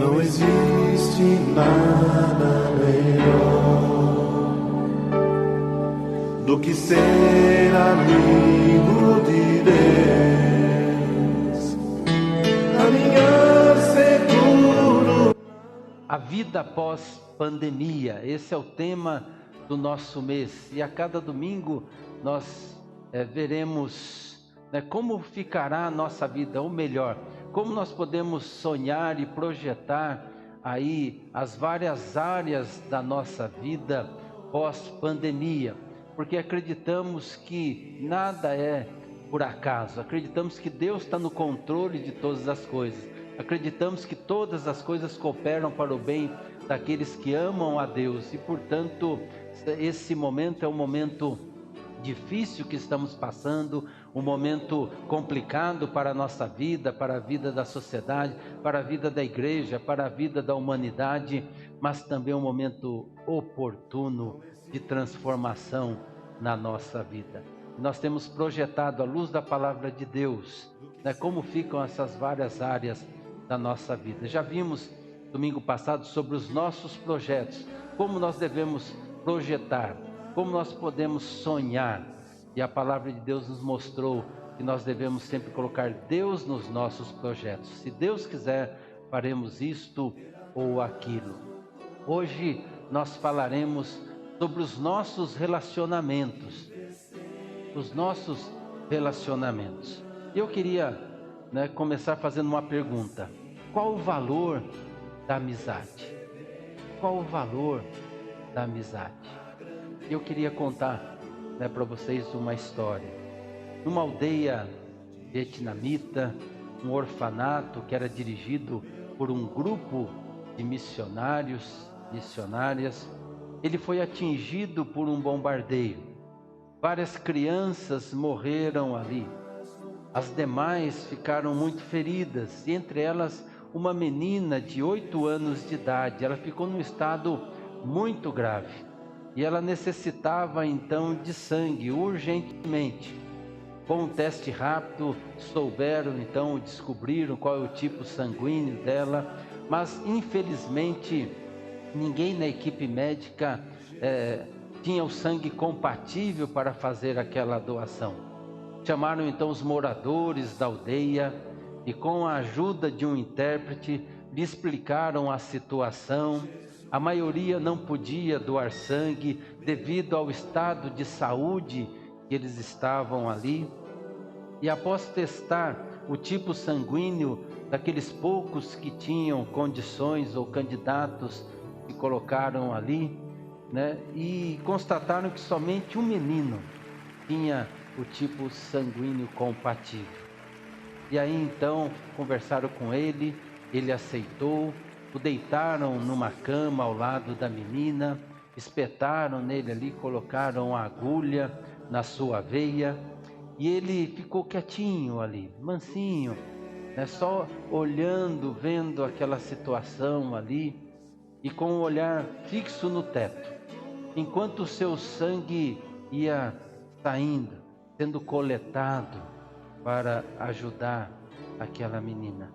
Não existe nada melhor do que ser amigo de Deus, caminhar seguro. A vida após pandemia, esse é o tema do nosso mês. E a cada domingo nós veremos como ficará a nossa vida, ou melhor, como nós podemos sonhar e projetar aí as várias áreas da nossa vida pós-pandemia. Porque acreditamos que nada é por acaso, acreditamos que Deus está no controle de todas as coisas, acreditamos que todas as coisas cooperam para o bem daqueles que amam a Deus e, portanto, esse momento é um momento difícil que estamos passando, um momento complicado para a nossa vida, para a vida da sociedade, para a vida da igreja, para a vida da humanidade, mas também um momento oportuno de transformação na nossa vida. Nós temos projetado à luz da palavra de Deus, como ficam essas várias áreas da nossa vida. Já vimos domingo passado sobre os nossos projetos, como nós devemos projetar, como nós podemos sonhar, e a palavra de Deus nos mostrou que nós devemos sempre colocar Deus nos nossos projetos. Se Deus quiser, faremos isto ou aquilo. Hoje nós falaremos sobre os nossos relacionamentos. Os nossos relacionamentos. Eu queria começar fazendo uma pergunta: qual o valor da amizade? Qual o valor da amizade? Eu queria contar para vocês uma história. Numa aldeia vietnamita, um orfanato que era dirigido por um grupo de missionárias, ele foi atingido por um bombardeio. Várias crianças morreram ali. As demais ficaram muito feridas, e entre elas uma menina de 8 anos de idade. Ela ficou num estado muito grave. E ela necessitava então de sangue urgentemente. Com um teste rápido, descobriram qual é o tipo sanguíneo dela, mas infelizmente ninguém na equipe médica tinha o sangue compatível para fazer aquela doação. Chamaram então os moradores da aldeia e, com a ajuda de um intérprete, lhe explicaram a situação. A maioria não podia doar sangue devido ao estado de saúde que eles estavam ali. E após testar o tipo sanguíneo daqueles poucos que tinham condições ou candidatos que colocaram ali, e constataram que somente um menino tinha o tipo sanguíneo compatível. E aí então conversaram com ele, ele aceitou. O deitaram numa cama ao lado da menina, espetaram nele ali, colocaram a agulha na sua veia, e ele ficou quietinho ali, mansinho, só olhando, vendo aquela situação ali, e com o olhar fixo no teto, enquanto o seu sangue ia saindo, sendo coletado para ajudar aquela menina.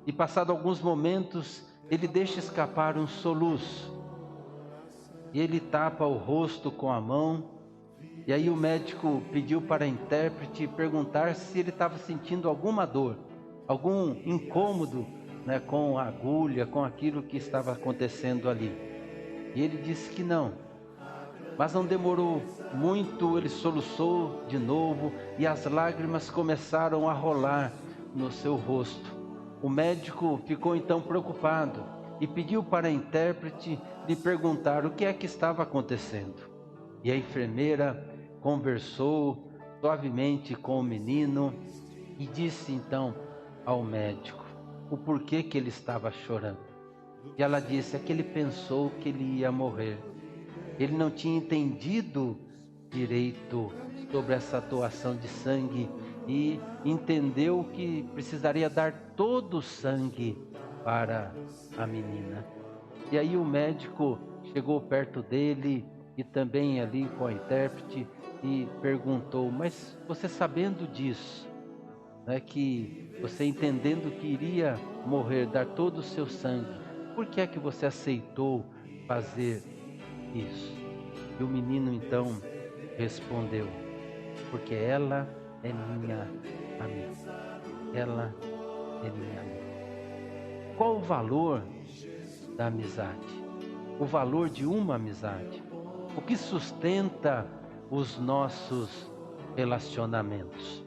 E passado alguns momentos, ele deixa escapar um soluço, e ele tapa o rosto com a mão. E aí o médico pediu para a intérprete perguntar se ele estava sentindo alguma dor, algum incômodo, com a agulha, com aquilo que estava acontecendo ali. E ele disse que não. Mas não demorou muito, ele soluçou de novo e as lágrimas começaram a rolar no seu rosto. O médico ficou então preocupado e pediu para a intérprete lhe perguntar o que é que estava acontecendo. E a enfermeira conversou suavemente com o menino e disse então ao médico o porquê que ele estava chorando. E ela disse que ele pensou que ele ia morrer. Ele não tinha entendido direito sobre essa doação de sangue e entendeu que precisaria dar todo o sangue para a menina. E aí o médico chegou perto dele e também ali com a intérprete e perguntou: mas você sabendo disso, que você entendendo que iria morrer, dar todo o seu sangue, por que é que você aceitou fazer isso? E o menino então respondeu: porque ela é minha amiga. Ela é minha amiga. Qual o valor da amizade? O valor de uma amizade? O que sustenta os nossos relacionamentos?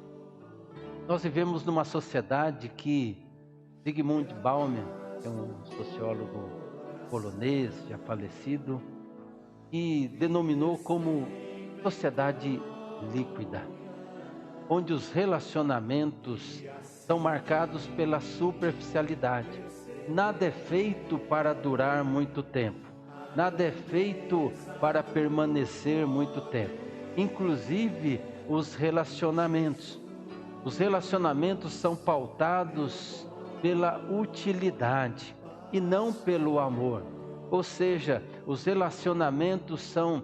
Nós vivemos numa sociedade que Zygmunt Bauman, que é um sociólogo polonês, já falecido, e denominou como sociedade líquida, onde os relacionamentos são marcados pela superficialidade. Nada é feito para durar muito tempo. Nada é feito para permanecer muito tempo. Inclusive os relacionamentos. Os relacionamentos são pautados pela utilidade e não pelo amor. Ou seja, os relacionamentos são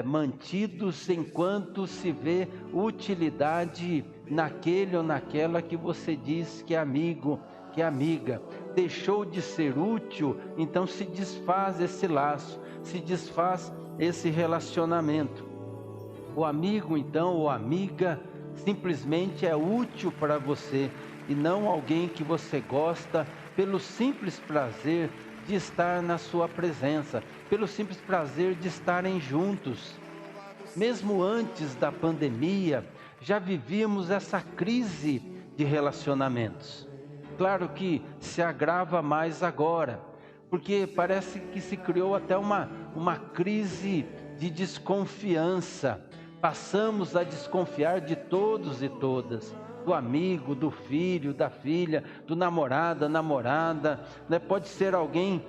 mantidos enquanto se vê utilidade naquele ou naquela que você diz que é amigo, que é amiga. Deixou de ser útil, então se desfaz esse laço, se desfaz esse relacionamento. O amigo então, ou amiga, simplesmente é útil para você e não alguém que você gosta pelo simples prazer de estar na sua presença, pelo simples prazer de estarem juntos. Mesmo antes da pandemia, já vivíamos essa crise de relacionamentos. Claro que se agrava mais agora, porque parece que se criou até uma crise de desconfiança. Passamos a desconfiar de todos e todas. Do amigo, do filho, da filha, do namorado, da namorada, né? Pode ser alguém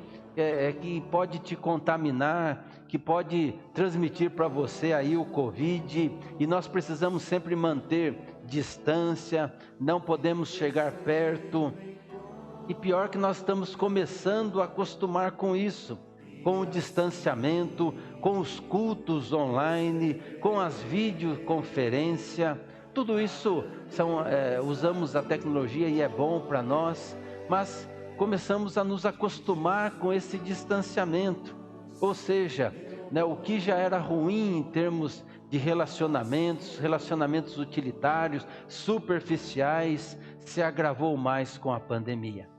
que pode te contaminar, que pode transmitir para você aí o Covid, e nós precisamos sempre manter distância, não podemos chegar perto, e pior que nós estamos começando a acostumar com isso, com o distanciamento, com os cultos online, com as videoconferências. Tudo isso usamos a tecnologia e é bom para nós, mas começamos a nos acostumar com esse distanciamento. Ou seja, né, o que já era ruim em termos de relacionamentos utilitários, superficiais, se agravou mais com a pandemia.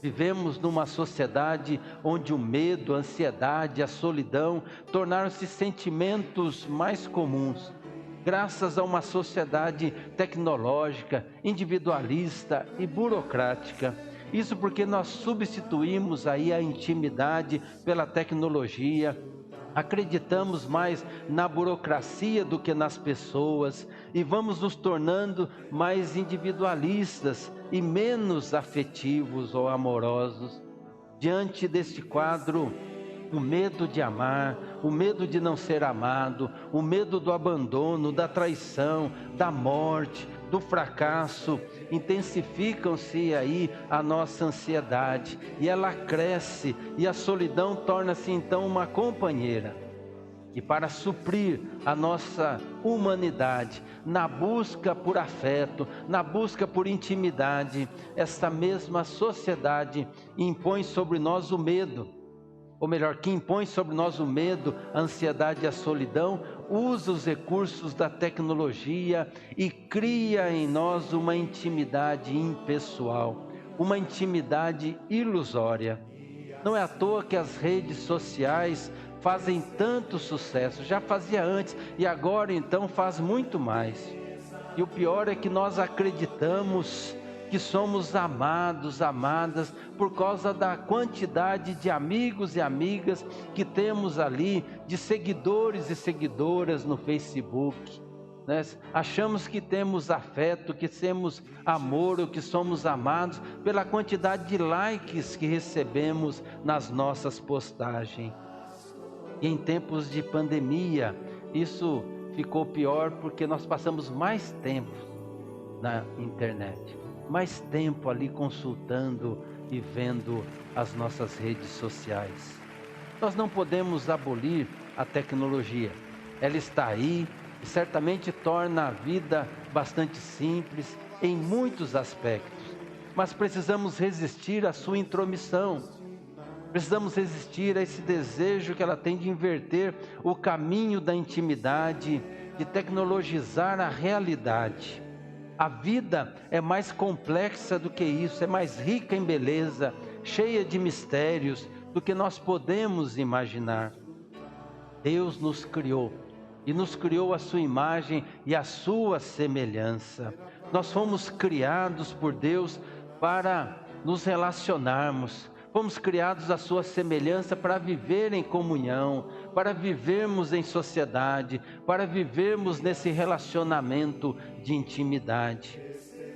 Vivemos numa sociedade onde o medo, a ansiedade, a solidão tornaram-se sentimentos mais comuns. Graças a uma sociedade tecnológica, individualista e burocrática. Isso porque nós substituímos aí a intimidade pela tecnologia, acreditamos mais na burocracia do que nas pessoas e vamos nos tornando mais individualistas e menos afetivos ou amorosos. Diante deste quadro, o medo de amar, o medo de não ser amado, o medo do abandono, da traição, da morte, do fracasso, intensificam-se aí a nossa ansiedade e ela cresce e a solidão torna-se então uma companheira. E para suprir a nossa humanidade, na busca por afeto, na busca por intimidade, esta mesma sociedade impõe sobre nós o medo. Ou melhor, que impõe sobre nós o medo, a ansiedade e a solidão, usa os recursos da tecnologia e cria em nós uma intimidade impessoal, uma intimidade ilusória. Não é à toa que as redes sociais fazem tanto sucesso, já fazia antes e agora então faz muito mais. E o pior é que nós acreditamos que somos amados, amadas, por causa da quantidade de amigos e amigas que temos ali, de seguidores e seguidoras no Facebook. Né? Achamos que temos afeto, que temos amor, ou que somos amados pela quantidade de likes que recebemos nas nossas postagens. E em tempos de pandemia, isso ficou pior porque nós passamos mais tempo na internet. Mais tempo ali consultando e vendo as nossas redes sociais. Nós não podemos abolir a tecnologia. Ela está aí e certamente torna a vida bastante simples em muitos aspectos. Mas precisamos resistir à sua intromissão. Precisamos resistir a esse desejo que ela tem de inverter o caminho da intimidade, de tecnologizar a realidade. A vida é mais complexa do que isso, é mais rica em beleza, cheia de mistérios do que nós podemos imaginar. Deus nos criou e nos criou a sua imagem e a sua semelhança. Nós fomos criados por Deus para nos relacionarmos. Fomos criados à sua semelhança para viver em comunhão, para vivermos em sociedade, para vivermos nesse relacionamento de intimidade.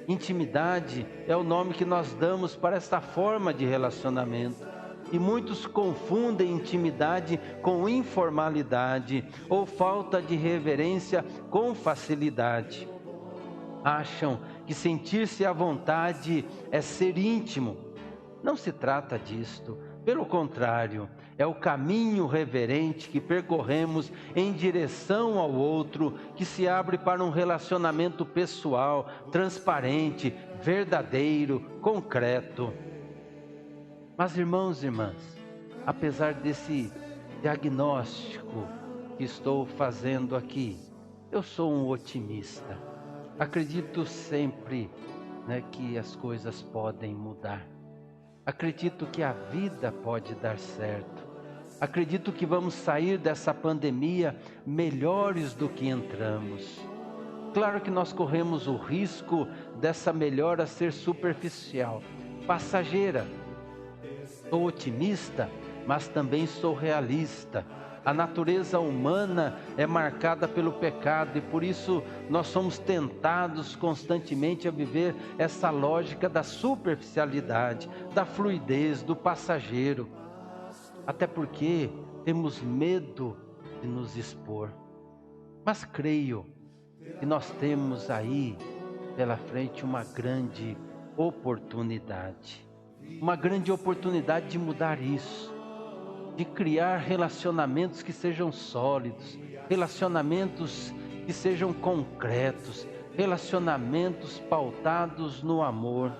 Intimidade é o nome que nós damos para esta forma de relacionamento. E muitos confundem intimidade com informalidade ou falta de reverência com facilidade. Acham que sentir-se à vontade é ser íntimo. Não se trata disto, pelo contrário, é o caminho reverente que percorremos em direção ao outro, que se abre para um relacionamento pessoal, transparente, verdadeiro, concreto. Mas irmãos e irmãs, apesar desse diagnóstico que estou fazendo aqui, eu sou um otimista. Acredito sempre, que as coisas podem mudar. Acredito que a vida pode dar certo. Acredito que vamos sair dessa pandemia melhores do que entramos. Claro que nós corremos o risco dessa melhora ser superficial, passageira. Sou otimista, mas também sou realista. A natureza humana é marcada pelo pecado e por isso nós somos tentados constantemente a viver essa lógica da superficialidade, da fluidez, do passageiro. Até porque temos medo de nos expor. Mas creio que nós temos aí pela frente uma grande oportunidade. Uma grande oportunidade de mudar isso. De criar relacionamentos que sejam sólidos, relacionamentos que sejam concretos, relacionamentos pautados no amor.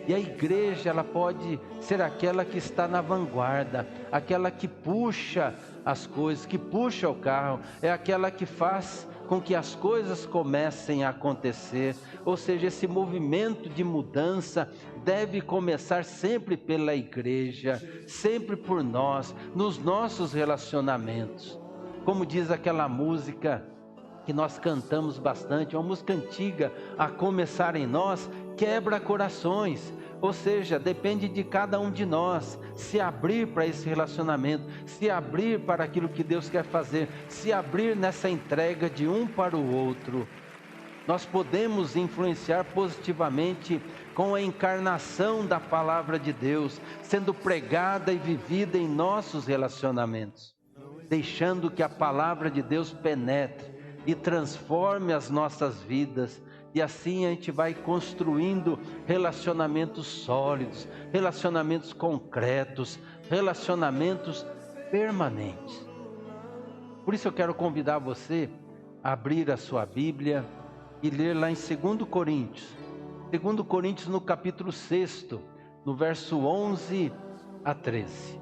E a igreja, ela pode ser aquela que está na vanguarda, aquela que puxa as coisas, que puxa o carro, é aquela que faz com que as coisas comecem a acontecer. Ou seja, esse movimento de mudança deve começar sempre pela igreja, sempre por nós, nos nossos relacionamentos. Como diz aquela música que nós cantamos bastante, uma música antiga, a começar em nós, quebra corações. Ou seja, depende de cada um de nós se abrir para esse relacionamento, se abrir para aquilo que Deus quer fazer, se abrir nessa entrega de um para o outro. Nós podemos influenciar positivamente com a encarnação da palavra de Deus, sendo pregada e vivida em nossos relacionamentos, deixando que a palavra de Deus penetre e transforme as nossas vidas. E assim a gente vai construindo relacionamentos sólidos, relacionamentos concretos, relacionamentos permanentes. Por isso eu quero convidar você a abrir a sua Bíblia e ler lá em 2 Coríntios. 2 Coríntios no capítulo 6, no verso 11 a 13.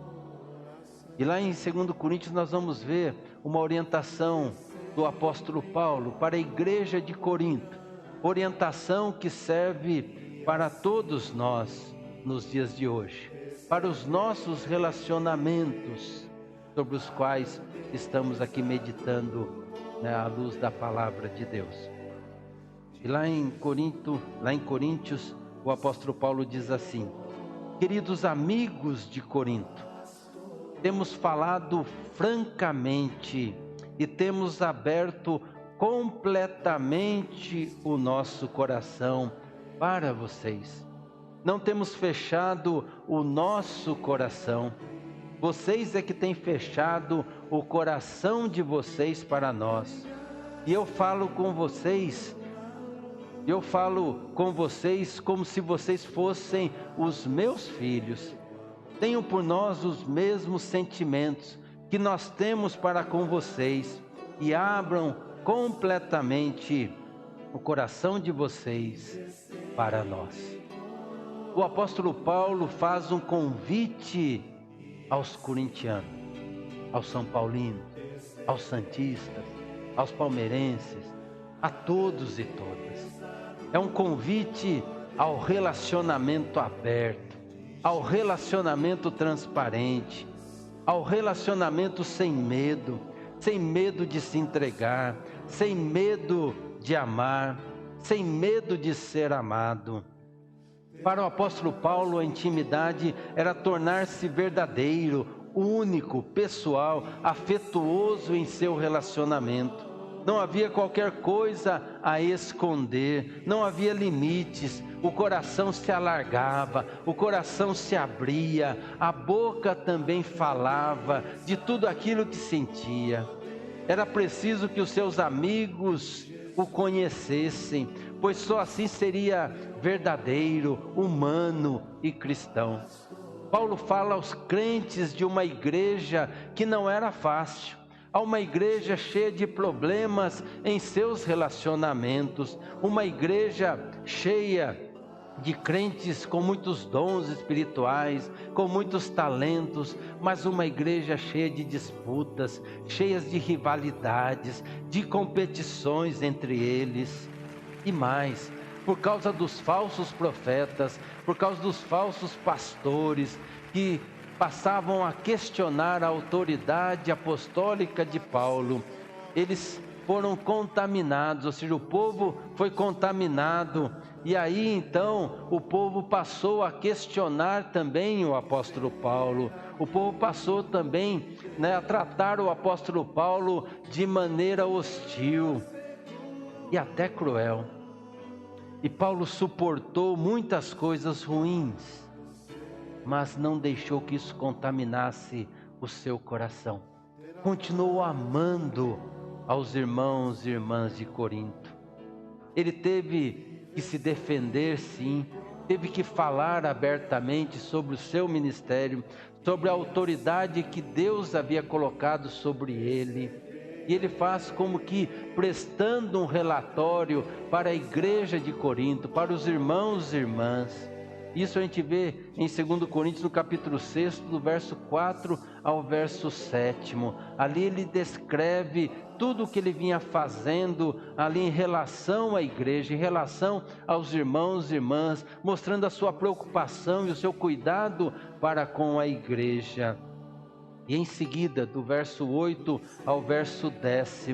E lá em 2 Coríntios nós vamos ver uma orientação do apóstolo Paulo para a igreja de Corinto. Orientação que serve para todos nós nos dias de hoje, para os nossos relacionamentos sobre os quais estamos aqui meditando, à luz da palavra de Deus. E lá em Coríntios, o apóstolo Paulo diz assim: queridos amigos de Corinto, temos falado francamente e temos aberto completamente o nosso coração para vocês. Não temos fechado o nosso coração. Vocês é que têm fechado o coração de vocês para nós. E eu falo com vocês como se vocês fossem os meus filhos. Tenham por nós os mesmos sentimentos que nós temos para com vocês e abram completamente o coração de vocês para nós. O apóstolo Paulo faz um convite aos corintianos, aos são paulinos, aos santistas, aos palmeirenses, a todos e todas. É um convite ao relacionamento aberto, ao relacionamento transparente, ao relacionamento sem medo de se entregar, sem medo de amar, sem medo de ser amado. Para o apóstolo Paulo, a intimidade era tornar-se verdadeiro, único, pessoal, afetuoso em seu relacionamento. Não havia qualquer coisa a esconder, não havia limites, o coração se alargava, o coração se abria, a boca também falava de tudo aquilo que sentia. Era preciso que os seus amigos o conhecessem, pois só assim seria verdadeiro, humano e cristão. Paulo fala aos crentes de uma igreja que não era fácil, a uma igreja cheia de problemas em seus relacionamentos, uma igreja cheia de crentes com muitos dons espirituais, com muitos talentos, mas uma igreja cheia de disputas, cheias de rivalidades, de competições entre eles. E mais, por causa dos falsos profetas, por causa dos falsos pastores que passavam a questionar a autoridade apostólica de Paulo, eles foram contaminados, ou seja, o povo foi contaminado, e aí então o povo passou a questionar também o apóstolo Paulo, o povo passou também a tratar o apóstolo Paulo de maneira hostil e até cruel. E Paulo suportou muitas coisas ruins, mas não deixou que isso contaminasse o seu coração. Continuou amando aos irmãos e irmãs de Corinto. Ele teve que se defender, sim, teve que falar abertamente sobre o seu ministério, sobre a autoridade que Deus havia colocado sobre ele. E ele faz como que prestando um relatório para a igreja de Corinto, para os irmãos e irmãs. Isso a gente vê em 2 Coríntios, no capítulo 6, do verso 4 ao verso 7. Ali ele descreve tudo o que ele vinha fazendo ali em relação à igreja, em relação aos irmãos e irmãs, mostrando a sua preocupação e o seu cuidado para com a igreja. E em seguida, do verso 8 ao verso 10,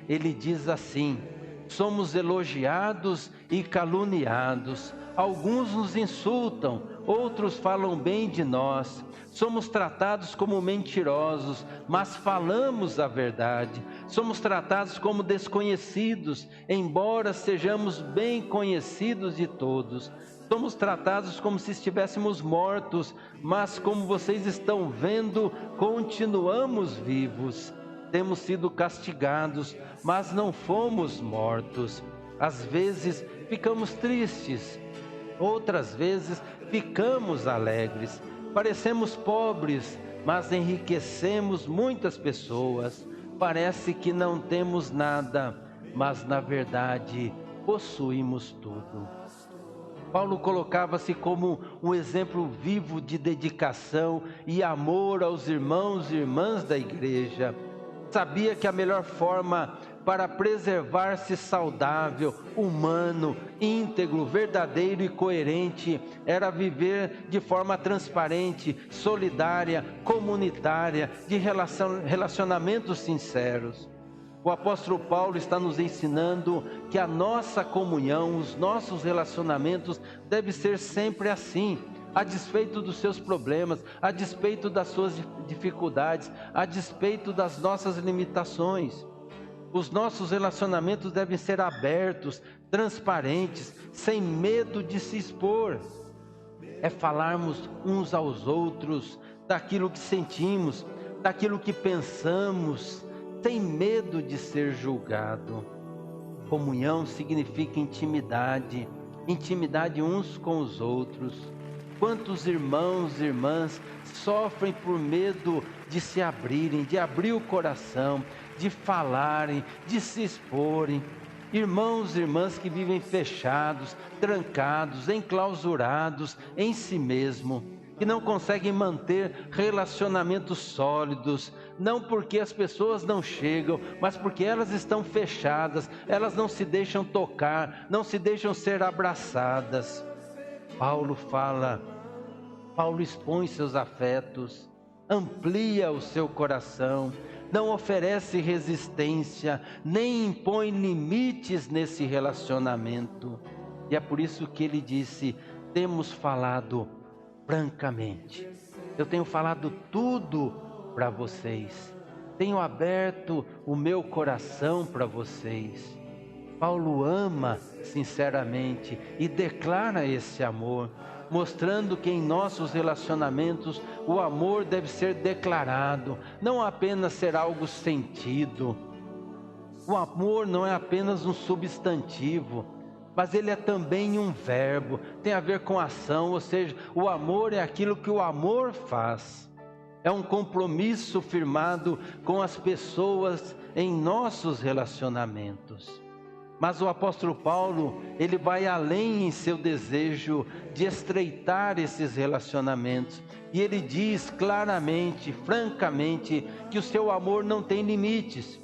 ele diz assim: somos elogiados e caluniados, alguns nos insultam, outros falam bem de nós, somos tratados como mentirosos, mas falamos a verdade, somos tratados como desconhecidos, embora sejamos bem conhecidos de todos, somos tratados como se estivéssemos mortos, mas como vocês estão vendo, continuamos vivos. Temos sido castigados, mas não fomos mortos. Às vezes ficamos tristes, outras vezes ficamos alegres. Parecemos pobres, mas enriquecemos muitas pessoas. Parece que não temos nada, mas na verdade possuímos tudo. Paulo colocava-se como um exemplo vivo de dedicação e amor aos irmãos e irmãs da igreja. Sabia que a melhor forma para preservar-se saudável, humano, íntegro, verdadeiro e coerente era viver de forma transparente, solidária, comunitária, de relacionamentos sinceros. O apóstolo Paulo está nos ensinando que a nossa comunhão, os nossos relacionamentos devem ser sempre assim, a despeito dos seus problemas, a despeito das suas dificuldades, a despeito das nossas limitações. Os nossos relacionamentos devem ser abertos, transparentes, sem medo de se expor. É falarmos uns aos outros daquilo que sentimos, daquilo que pensamos, sem medo de ser julgado. Comunhão significa intimidade, intimidade uns com os outros. Quantos irmãos e irmãs sofrem por medo de se abrirem, de abrir o coração, de falarem, de se exporem. Irmãos e irmãs que vivem fechados, trancados, enclausurados em si mesmo. que não conseguem manter relacionamentos sólidos, não porque as pessoas não chegam, mas porque elas estão fechadas, elas não se deixam tocar, não se deixam ser abraçadas. Paulo expõe seus afetos, amplia o seu coração, não oferece resistência, nem impõe limites nesse relacionamento. E é por isso que ele disse: temos falado francamente. Eu tenho falado tudo para vocês. Tenho aberto o meu coração para vocês. Paulo ama sinceramente e declara esse amor, mostrando que em nossos relacionamentos o amor deve ser declarado, não apenas ser algo sentido. O amor não é apenas um substantivo, mas ele é também um verbo, tem a ver com ação, ou seja, o amor é aquilo que o amor faz. É um compromisso firmado com as pessoas em nossos relacionamentos. Mas o apóstolo Paulo, ele vai além em seu desejo de estreitar esses relacionamentos. E ele diz claramente, francamente, que o seu amor não tem limites.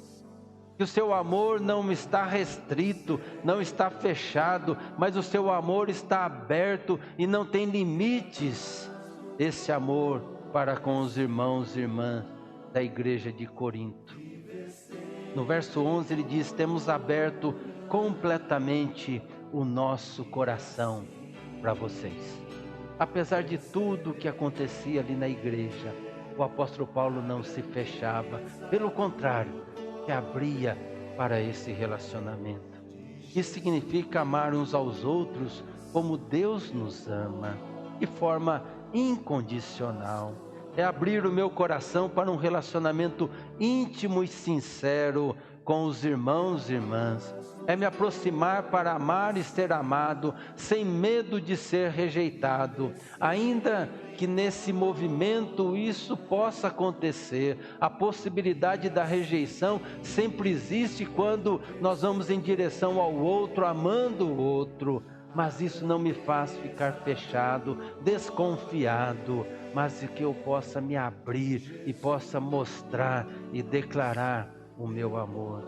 Que o seu amor não está restrito, não está fechado, mas o seu amor está aberto e não tem limites. Esse amor para com os irmãos e irmãs da igreja de Corinto. No verso 11 ele diz: temos aberto completamente o nosso coração para vocês. Apesar de tudo que acontecia ali na igreja, o apóstolo Paulo não se fechava, pelo contrário, se abria para esse relacionamento. Isso significa amar uns aos outros como Deus nos ama, de forma incondicional. É abrir o meu coração para um relacionamento íntimo e sincero com os irmãos e irmãs. É me aproximar para amar e ser amado, sem medo de ser rejeitado. Ainda que nesse movimento isso possa acontecer, a possibilidade da rejeição sempre existe quando nós vamos em direção ao outro, amando o outro. Mas isso não me faz ficar fechado, desconfiado, mas que eu possa me abrir e possa mostrar e declarar o meu amor.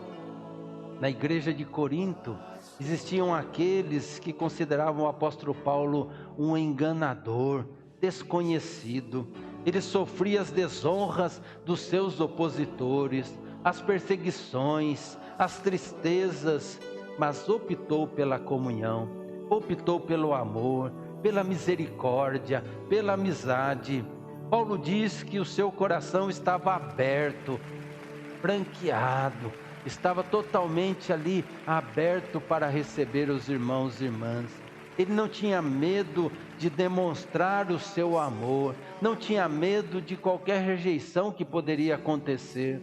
Na igreja de Corinto, existiam aqueles que consideravam o apóstolo Paulo um enganador, desconhecido. Ele sofria as desonras dos seus opositores, as perseguições, as tristezas, mas optou pela comunhão, optou pelo amor, pela misericórdia, pela amizade. Paulo diz que o seu coração estava aberto, franqueado, estava totalmente ali aberto para receber os irmãos e irmãs. Ele não tinha medo de demonstrar o seu amor, não tinha medo de qualquer rejeição que poderia acontecer.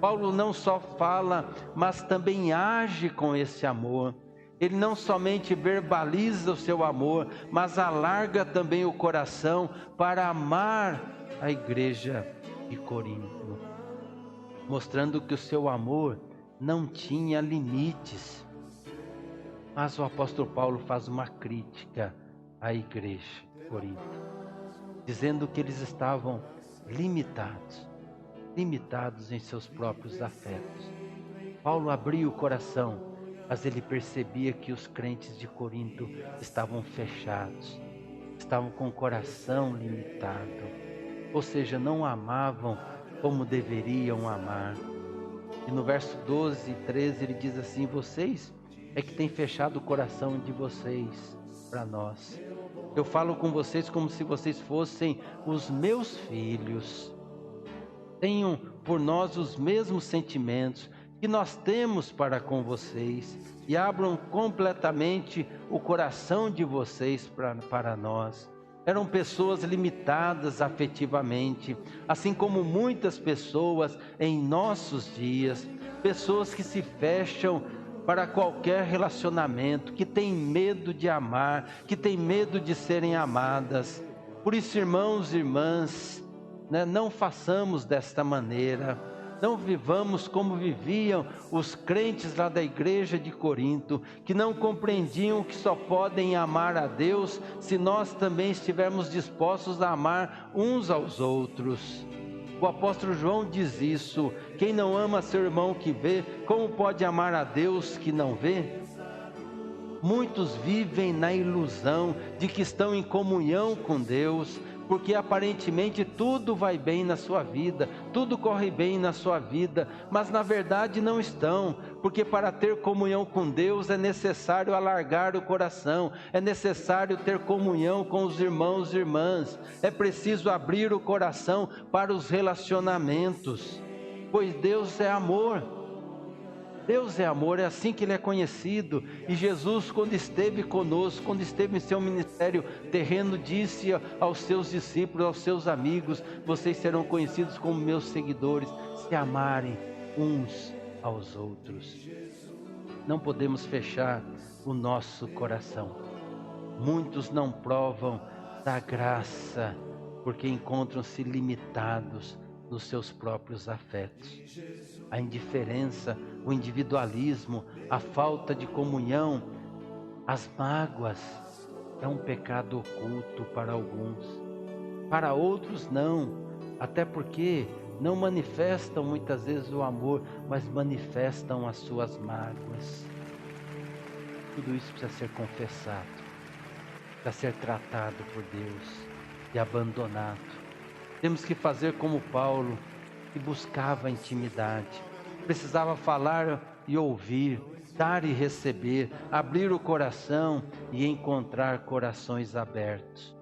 Paulo não só fala, mas também age com esse amor. Ele não somente verbaliza o seu amor, mas alarga também o coração para amar a igreja de Corinto, mostrando que o seu amor não tinha limites. Mas o apóstolo Paulo faz uma crítica à igreja de Corinto, dizendo que eles estavam limitados em seus próprios afetos. Paulo abria o coração, mas ele percebia que os crentes de Corinto estavam fechados, estavam com o coração limitado, ou seja, não amavam como deveriam amar. E no verso 12 e 13 ele diz assim: vocês é que têm fechado o coração de vocês para nós. Eu falo com vocês como se vocês fossem os meus filhos. Tenham por nós os mesmos sentimentos que nós temos para com vocês e abram completamente o coração de vocês para nós. Eram pessoas limitadas afetivamente, assim como muitas pessoas em nossos dias, pessoas que se fecham para qualquer relacionamento, que têm medo de amar, que têm medo de serem amadas. Por isso, irmãos e irmãs, não façamos desta maneira. Não vivamos como viviam os crentes lá da igreja de Corinto, que não compreendiam que só podem amar a Deus se nós também estivermos dispostos a amar uns aos outros. O apóstolo João diz isso: quem não ama seu irmão que vê, como pode amar a Deus que não vê? Muitos vivem na ilusão de que estão em comunhão com Deus, porque aparentemente tudo vai bem na sua vida, tudo corre bem na sua vida, mas na verdade não estão, porque para ter comunhão com Deus é necessário alargar o coração, é necessário ter comunhão com os irmãos e irmãs, é preciso abrir o coração para os relacionamentos, pois Deus é amor. Deus é amor, é assim que Ele é conhecido. E Jesus, quando esteve conosco, quando esteve em seu ministério terreno, disse aos seus discípulos, aos seus amigos: vocês serão conhecidos como meus seguidores, se amarem uns aos outros. Não podemos fechar o nosso coração. Muitos não provam da graça, porque encontram-se limitados nos seus próprios afetos. A indiferença, o individualismo, a falta de comunhão, as mágoas, é um pecado oculto para alguns. Para outros não, até porque não manifestam muitas vezes o amor, mas manifestam as suas mágoas. Tudo isso precisa ser confessado, precisa ser tratado por Deus e abandonado. Temos que fazer como Paulo, que buscava intimidade, precisava falar e ouvir, dar e receber, abrir o coração e encontrar corações abertos.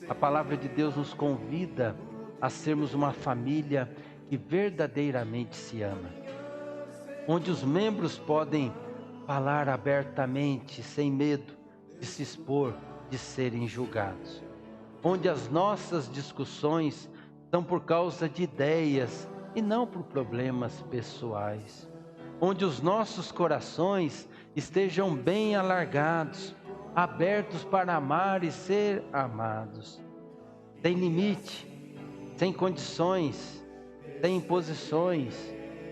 A palavra de Deus nos convida a sermos uma família que verdadeiramente se ama, onde os membros podem falar abertamente, sem medo de se expor, de serem julgados, onde as nossas discussões são por causa de ideias e não por problemas pessoais, onde os nossos corações estejam bem alargados, abertos para amar e ser amados, sem limite, sem condições, sem imposições,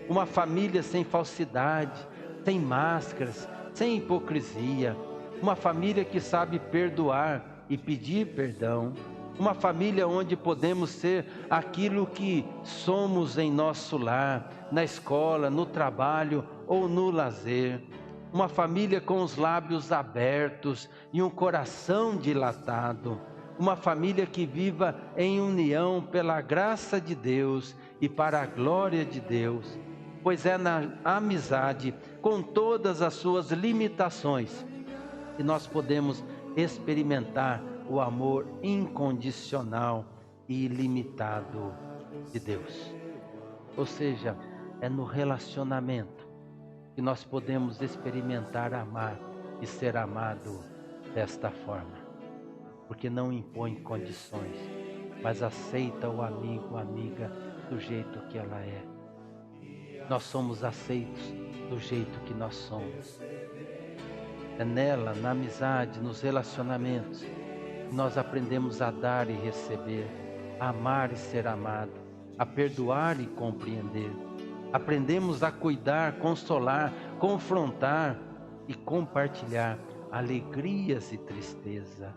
uma família sem falsidade, sem máscaras, sem hipocrisia, uma família que sabe perdoar e pedir perdão, uma família onde podemos ser aquilo que somos em nosso lar, na escola, no trabalho ou no lazer, uma família com os lábios abertos e um coração dilatado, uma família que viva em união pela graça de Deus e para a glória de Deus, pois é na amizade, com todas as suas limitações, que nós podemos experimentar o amor incondicional e ilimitado de Deus. Ou seja, é no relacionamento que nós podemos experimentar amar e ser amado desta forma, porque não impõe condições, mas aceita o amigo, a amiga do jeito que ela é. Nós somos aceitos do jeito que nós somos. É nela, na amizade, nos relacionamentos, que nós aprendemos a dar e receber, a amar e ser amado, a perdoar e compreender. Aprendemos a cuidar, consolar, confrontar e compartilhar alegrias e tristeza.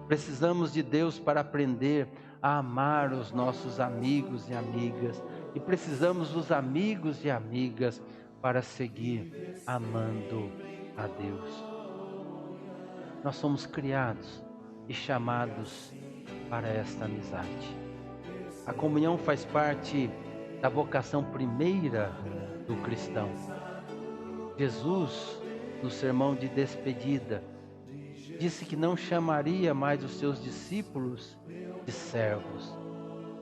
Precisamos de Deus para aprender a amar os nossos amigos e amigas, e precisamos dos amigos e amigas para seguir amando a Deus. Nós somos criados e chamados para esta amizade. A comunhão faz parte da vocação primeira do cristão. Jesus, no sermão de despedida, disse que não chamaria mais os seus discípulos de servos,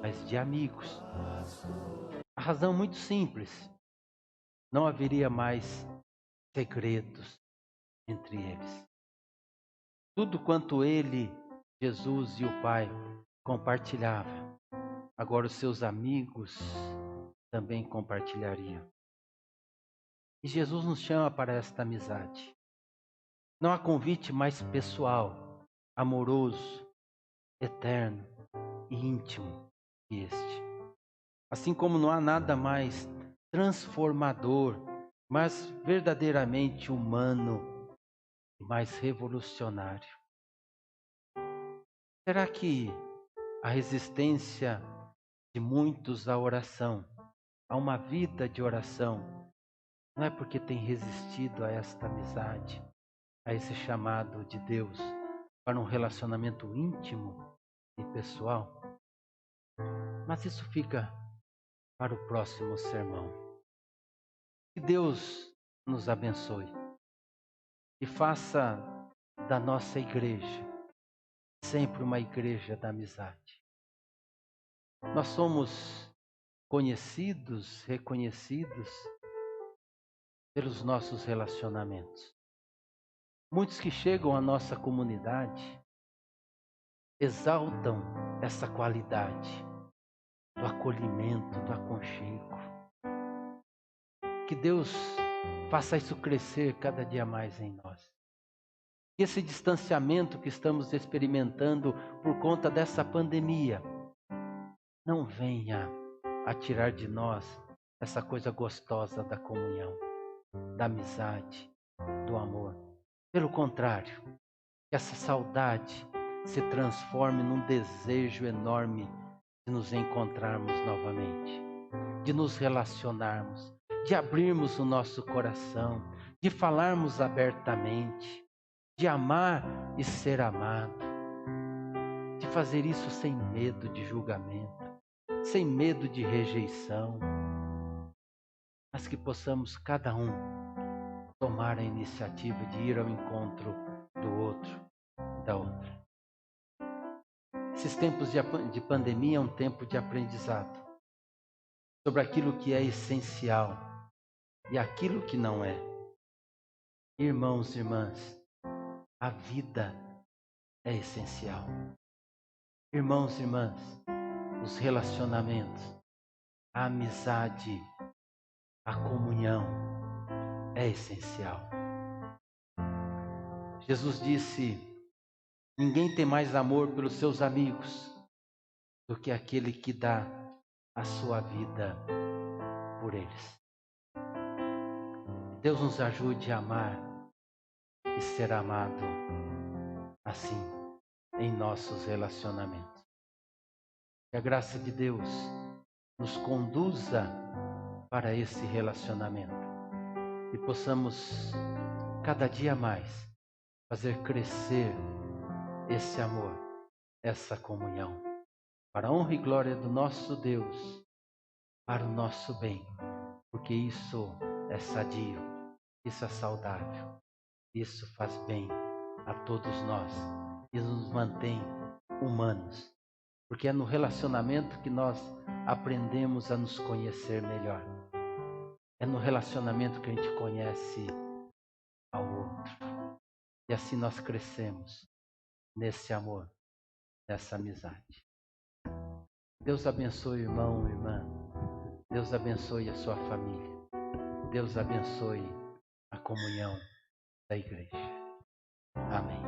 mas de amigos. A razão muito simples: não haveria mais segredos entre eles. Tudo quanto ele, Jesus e o Pai compartilhavam, agora os seus amigos também compartilhariam. E Jesus nos chama para esta amizade. Não há convite mais pessoal, amoroso, eterno e íntimo que este. Assim como não há nada mais transformador, mas verdadeiramente humano e mais revolucionário. Será que a resistência de muitos à oração, a uma vida de oração, não é porque tem resistido a esta amizade, a esse chamado de Deus para um relacionamento íntimo e pessoal? Mas isso fica para o próximo sermão. Que Deus nos abençoe e faça da nossa igreja sempre uma igreja da amizade. Nós somos conhecidos, reconhecidos pelos nossos relacionamentos. Muitos que chegam à nossa comunidade exaltam essa qualidade do acolhimento, do aconchego. Que Deus faça isso crescer cada dia mais em nós. Que esse distanciamento que estamos experimentando por conta dessa pandemia não venha a tirar de nós essa coisa gostosa da comunhão, da amizade, do amor. Pelo contrário, que essa saudade se transforme num desejo enorme de nos encontrarmos novamente, de nos relacionarmos, de abrirmos o nosso coração, de falarmos abertamente, de amar e ser amado, de fazer isso sem medo de julgamento, sem medo de rejeição, mas que possamos cada um tomar a iniciativa de ir ao encontro do outro, da outra. Esses tempos de pandemia é um tempo de aprendizado sobre aquilo que é essencial e aquilo que não é. Irmãos e irmãs, a vida é essencial. Irmãos e irmãs, os relacionamentos, a amizade, a comunhão é essencial. Jesus disse: ninguém tem mais amor pelos seus amigos do que aquele que dá a sua vida por eles. Deus nos ajude a amar e ser amado assim em nossos relacionamentos. Que a graça de Deus nos conduza para esse relacionamento e possamos cada dia mais fazer crescer esse amor, essa comunhão, para a honra e glória do nosso Deus, para o nosso bem, porque isso é sadio, isso é saudável, isso faz bem a todos nós e nos mantém humanos, porque é no relacionamento que nós aprendemos a nos conhecer melhor. É no relacionamento que a gente conhece ao outro. E assim nós crescemos nesse amor, nessa amizade. Deus abençoe o irmão, irmã. Deus abençoe a sua família. Deus abençoe a comunhão da igreja. Amém.